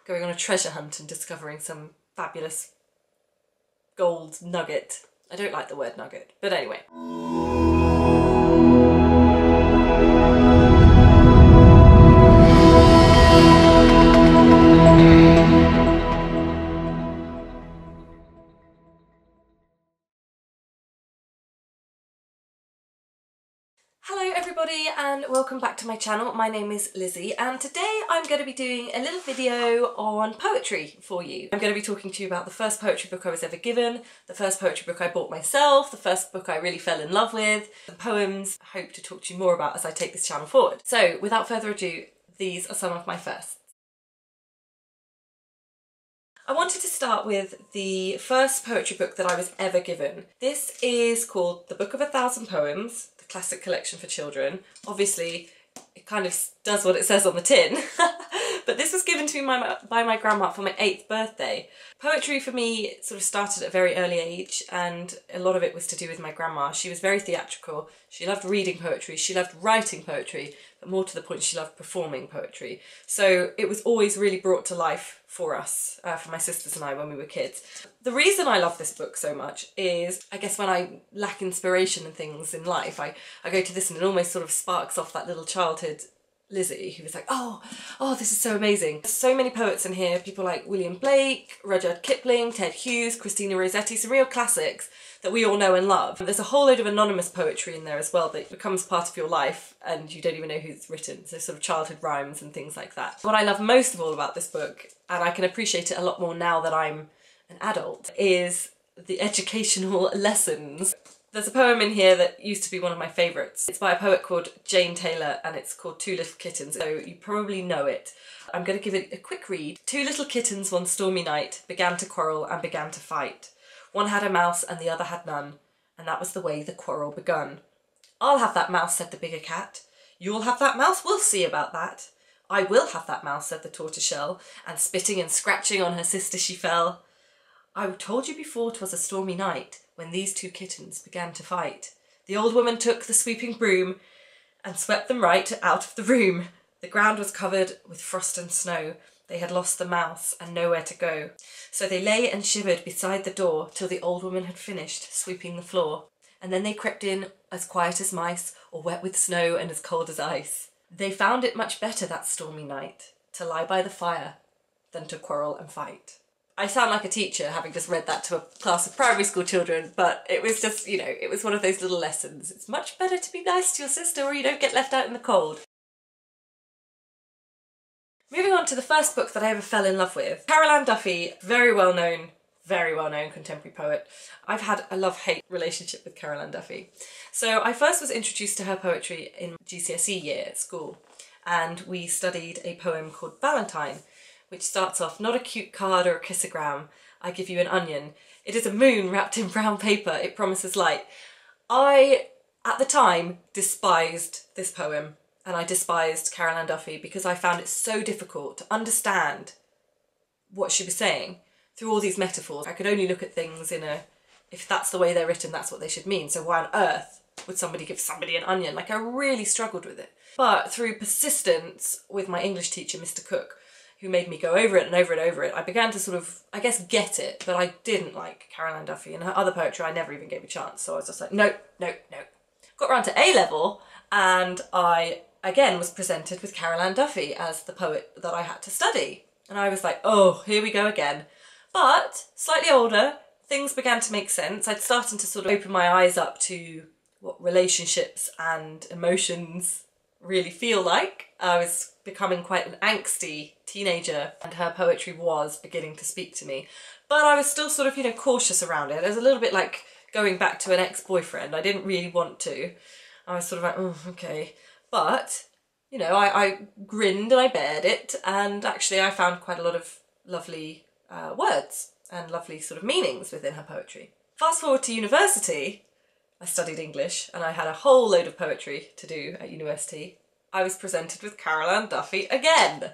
going on a treasure hunt and discovering some fabulous gold nugget. I don't like the word nugget, but anyway. Hello everybody and welcome back to my channel. My name is Lizzie and today I'm going to be doing a little video on poetry for you. I'm going to be talking to you about the first poetry book I was ever given, the first poetry book I bought myself, the first book I really fell in love with, the poems I hope to talk to you more about as I take this channel forward. So without further ado, these are some of my firsts. I wanted to start with the first poetry book that I was ever given. This is called The Book of 1,000 Poems, the classic collection for children. Obviously, it kind of does what it says on the tin, but this was given to me by my grandma for my 8th birthday. Poetry for me sort of started at a very early age, and a lot of it was to do with my grandma. She was very theatrical. She loved reading poetry, she loved writing poetry, but more to the point, she loved performing poetry. So it was always really brought to life for us, for my sisters and I when we were kids. The reason I love this book so much is, I guess when I lack inspiration and things in life, I go to this and it almost sort of sparks off that little childhood Lizzie who was like, oh, this is so amazing. There's so many poets in here, people like William Blake, Rudyard Kipling, Ted Hughes, Christina Rossetti, some real classics that we all know and love. There's a whole load of anonymous poetry in there as well that becomes part of your life and you don't even know who's written, so sort of childhood rhymes and things like that. What I love most of all about this book, and I can appreciate it a lot more now that I'm an adult, is the educational lessons. There's a poem in here that used to be one of my favourites. It's by a poet called Jane Taylor and it's called Two Little Kittens, so you probably know it. I'm going to give it a quick read. Two little kittens one stormy night began to quarrel and began to fight. One had a mouse and the other had none, and that was the way the quarrel begun. I'll have that mouse, said the bigger cat. You'll have that mouse, we'll see about that. I will have that mouse, said the tortoiseshell, and spitting and scratching on her sister she fell. I told you before 'twas a stormy night when these two kittens began to fight. The old woman took the sweeping broom and swept them right out of the room. The ground was covered with frost and snow. They had lost the mouse and nowhere to go. So they lay and shivered beside the door till the old woman had finished sweeping the floor. And then they crept in as quiet as mice, or wet with snow and as cold as ice. They found it much better that stormy night to lie by the fire than to quarrel and fight. I sound like a teacher having just read that to a class of primary school children, but it was just, you know, it was one of those little lessons. It's much better to be nice to your sister or you don't get left out in the cold. Moving on to the first book that I ever fell in love with. Carol Ann Duffy, very well known contemporary poet. I've had a love-hate relationship with Carol Ann Duffy. So I first was introduced to her poetry in GCSE year at school, and we studied a poem called Valentine, which starts off, not a cute card or a kissogram, I give you an onion. It is a moon wrapped in brown paper, it promises light. I, at the time, despised this poem, and I despised Carol Ann Duffy because I found it so difficult to understand what she was saying through all these metaphors. I could only look at things in a, if that's the way they're written, that's what they should mean. So why on earth would somebody give somebody an onion? Like, I really struggled with it. But through persistence with my English teacher, Mr. Cook, who made me go over it and over and over it, I began to sort of, I guess, get it, but I didn't like Carol Ann Duffy, and her other poetry I never even gave a chance, so I was just like, no, no, no. Got round to A-level, and I, again, was presented with Carol Ann Duffy as the poet that I had to study. And I was like, oh, here we go again. But, slightly older, things began to make sense. I'd started to sort of open my eyes up to what relationships and emotions really feel like. I was becoming quite an angsty teenager and her poetry was beginning to speak to me. But I was still sort of, you know, cautious around it. It was a little bit like going back to an ex-boyfriend. I didn't really want to. I was sort of like, oh, okay. But, you know, I grinned and I bared it, and actually I found quite a lot of lovely words and lovely sort of meanings within her poetry. Fast forward to university, I studied English and I had a whole load of poetry to do at university. I was presented with Carol Ann Duffy again.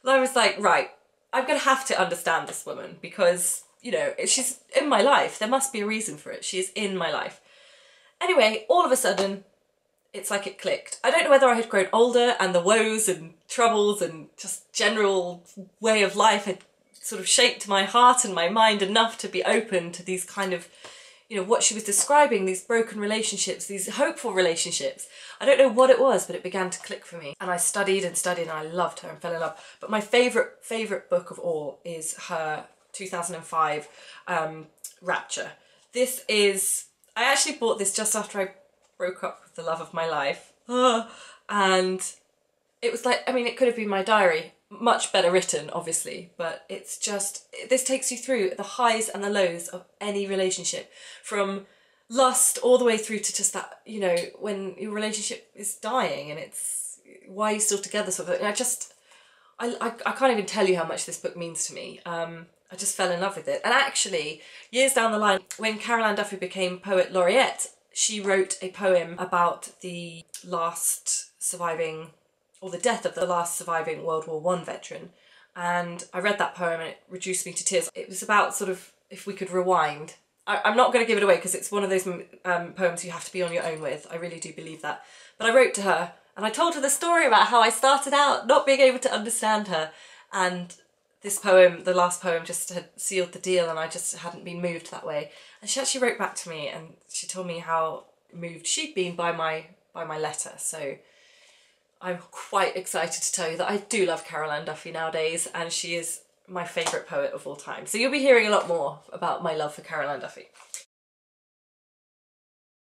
And I was like, right, I'm going to have to understand this woman because, you know, she's in my life. There must be a reason for it. She is in my life. Anyway, all of a sudden, it's like it clicked. I don't know whether I had grown older and the woes and troubles and just general way of life had sort of shaped my heart and my mind enough to be open to these kind of, you know, what she was describing, these broken relationships, these hopeful relationships. I don't know what it was, but it began to click for me. And I studied and studied and I loved her and fell in love. But my favourite book of all is her 2005 Rapture. This is, I actually bought this just after I broke up with the love of my life. And it was like, I mean, it could have been my diary. Much better written, obviously, but it's just, this takes you through the highs and the lows of any relationship, from lust all the way through to just that, you know, when your relationship is dying and it's, why are you still together, sort of. And I can't even tell you how much this book means to me. I just fell in love with it. And actually, years down the line, when Caroline Duffy became Poet Laureate, she wrote a poem about the last surviving, or the death of the last surviving World War I veteran. And I read that poem and it reduced me to tears. It was about sort of, if we could rewind. I'm not going to give it away because it's one of those poems you have to be on your own with. I really do believe that. But I wrote to her and I told her the story about how I started out not being able to understand her. And this poem, the last poem, just had sealed the deal and I just hadn't been moved that way. And she actually wrote back to me and she told me how moved she'd been by my letter. So I'm quite excited to tell you that I do love Caroline Duffy nowadays, and she is my favourite poet of all time. So you'll be hearing a lot more about my love for Caroline Duffy.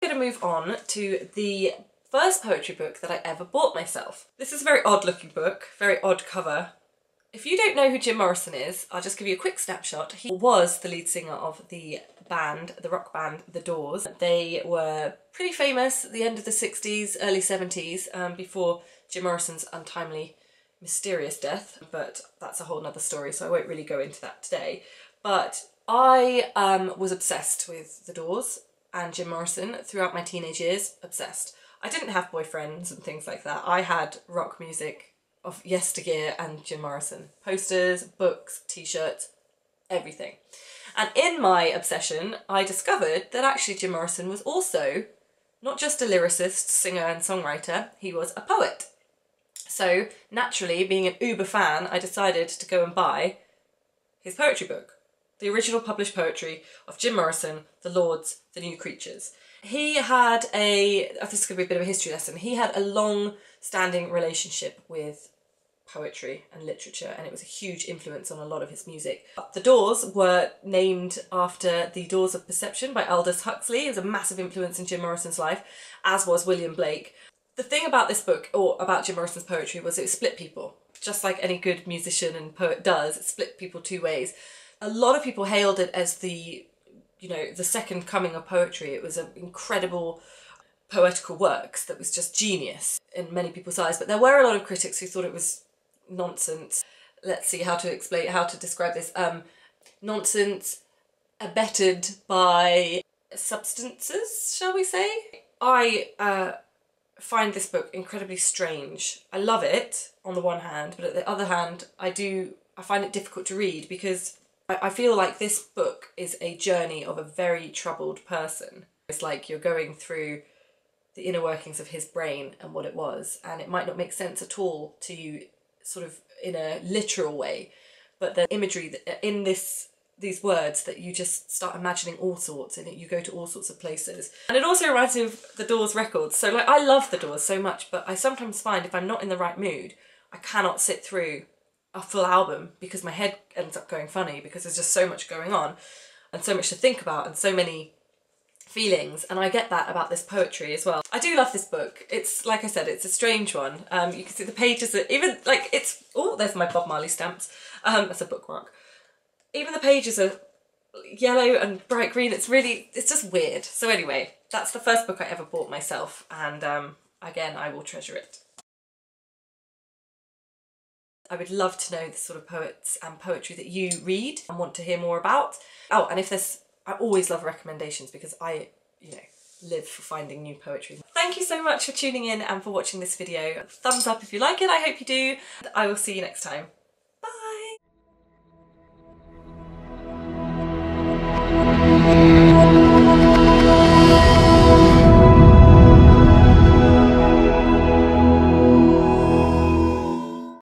I'm going to move on to the first poetry book that I ever bought myself. This is a very odd looking book, very odd cover. If you don't know who Jim Morrison is, I'll just give you a quick snapshot. He was the lead singer of the band, the rock band, The Doors. They were pretty famous at the end of the 60s, early 70s, before Jim Morrison's untimely, mysterious death, but that's a whole nother story, so I won't really go into that today. But I was obsessed with The Doors and Jim Morrison throughout my teenage years, obsessed. I didn't have boyfriends and things like that. I had rock music of yesteryear and Jim Morrison. Posters, books, t-shirts, everything. And in my obsession, I discovered that actually Jim Morrison was also not just a lyricist, singer and songwriter, he was a poet. So naturally, being an uber fan, I decided to go and buy his poetry book, the original published poetry of Jim Morrison, The Lords, The New Creatures. He had this is going to be a bit of a history lesson, he had a long-standing relationship with poetry and literature, and it was a huge influence on a lot of his music. The Doors were named after The Doors of Perception by Aldous Huxley. It was a massive influence in Jim Morrison's life, as was William Blake. The thing about this book, or about Jim Morrison's poetry, was it split people. Just like any good musician and poet does, it split people two ways. A lot of people hailed it as the, you know, the second coming of poetry. It was an incredible poetical works that was just genius in many people's eyes. But there were a lot of critics who thought it was nonsense. Let's see how to describe this. Nonsense abetted by substances, shall we say? I find this book incredibly strange. I love it on the one hand, but at the other hand, I find it difficult to read because I feel like this book is a journey of a very troubled person. It's like you're going through the inner workings of his brain and what it was, and it might not make sense at all to you sort of in a literal way, but the imagery that in these words that you just start imagining all sorts, and you go to all sorts of places. And it also reminds me of the Doors records. So like, I love the Doors so much, but I sometimes find if I'm not in the right mood, I cannot sit through a full album because my head ends up going funny because there's just so much going on and so much to think about and so many feelings, and I get that about this poetry as well. I do love this book. It's, like I said, it's a strange one. You can see the pages are even, like, it's, oh, there's my Bob Marley stamps. That's a bookmark. Even the pages are yellow and bright green. It's just weird. So anyway, that's the first book I ever bought myself, and again, I will treasure it. I would love to know the sort of poets and poetry that you read and want to hear more about. Oh, and if there's, I always love recommendations because I, you know, live for finding new poetry. Thank you so much for tuning in and for watching this video. Thumbs up if you like it, I hope you do. I will see you next time.